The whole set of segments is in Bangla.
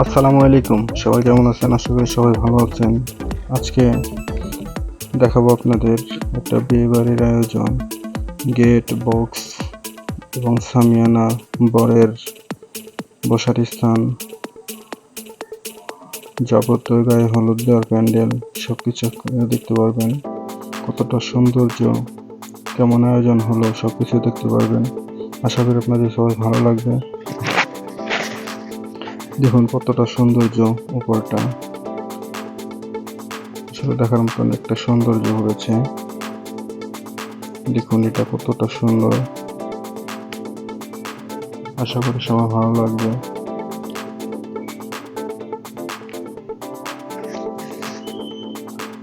আসসালামু আলাইকুম, সবাই কেমন আছেন? আশা করি সবাই ভালো আছেন। আজকে দেখাবো আপনাদের একটা বিয়ে বাড়ির আয়োজন। গেট, বক্স এবং সামিয়ানা, বরের বসার স্থান, যাবতীয় গায়ে হলুদ দেওয়ার প্যান্ডেল সবকিছু আপনারা দেখতে পারবেন। কতটা সৌন্দর্য, কেমন আয়োজন হলো সবকিছু দেখতে পারবেন। আশা করি আপনাদের সবাই ভালো লাগবে। দেখুন কতটা সৌন্দর্য, উপরটা আসলে দেখার মতন একটা সৌন্দর্য হয়েছে। দেখুন এটা কতটা সুন্দর, আশা করি সবার ভালো লাগবে।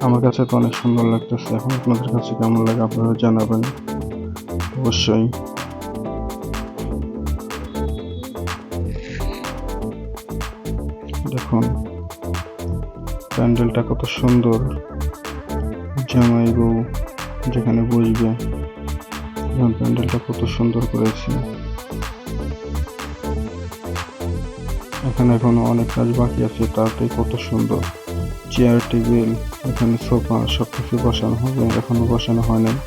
আমার কাছে তো অনেক সুন্দর লাগতেছে, এখন আপনাদের কাছে কেমন লাগে আপনারা জানাবেন অবশ্যই। দেখুন প্যান্ডেলটা কত সুন্দর, জামাই বউ যেখানে বসবে, প্যান্ডেলটা কত সুন্দর করেছে। এখানে এখনো অনেক কাজ বাকি আছে, তাতে কত সুন্দর চেয়ার, টেবিল, এখানে সোফা সবকিছু বসানো হবে, এখনো বসানো হয় নাই।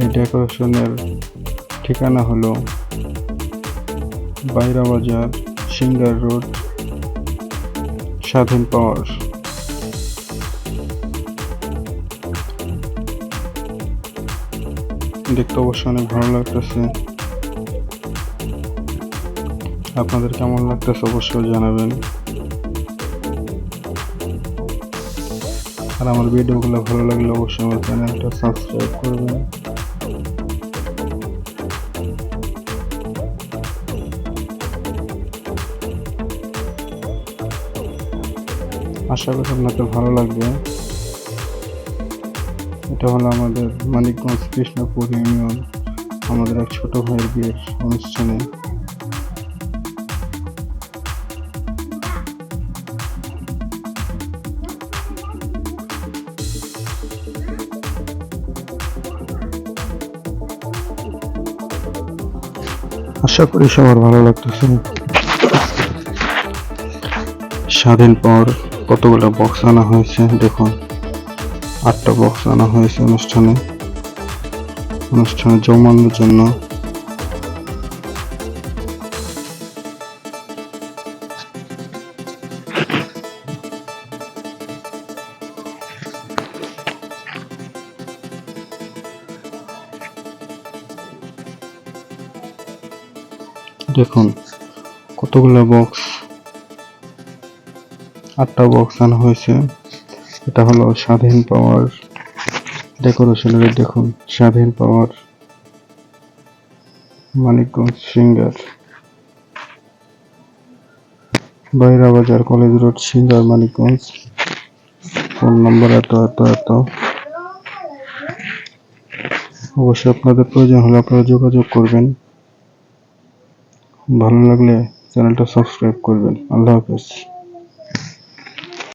এই ডেকোরেশনের ঠিকানা হলো বাইরা বাজার, সিঙ্গার রোড, স্বাধীন পাওয়ার। দেখতে অবশ্য অনেক ভালো লাগতেছে। আপনাদের কেমন লাগতেছে অবশ্যই জানাবেন। আর আমার ভিডিওগুলো ভালো লাগলে অবশ্যই আমার চ্যানেলটা সাবস্ক্রাইব করবেন। আশা করি আপনাদের ভালো লাগবে। এটা হলো আমাদের মানিকগঞ্জ কৃষ্ণপুর ইউনিয়ন, আমাদের এক ছোট ভাইয়ের বিয়ের অনুষ্ঠানে। আশা করি সবার ভালো লাগতেছে। স্বাধীন পাওয়ার কতগুলো বক্স আনা হয়েছে, দেখুন 8টা বক্স আনা হয়েছে অনুষ্ঠানে জমানোর জন্য। দেখুন কতগুলো বক্স, 8টা বক্স আনা হয়েছে। এটা হলো স্বাধীন পাওয়ার ডেকোরেশনের। দেখুন স্বাধীন পাওয়ার, মানিকগঞ্জ, সিঙ্গার, বাইরা বাজার, college road, singer, Manikganj. Phone নম্বর এত এত এত। অবশ্যই আপনাদের প্রয়োজন হলে আপনারা যোগাযোগ করবেন। ভালো লাগলে চ্যানেলটা সাবস্ক্রাইব করবেন। আল্লাহ হাফেজ।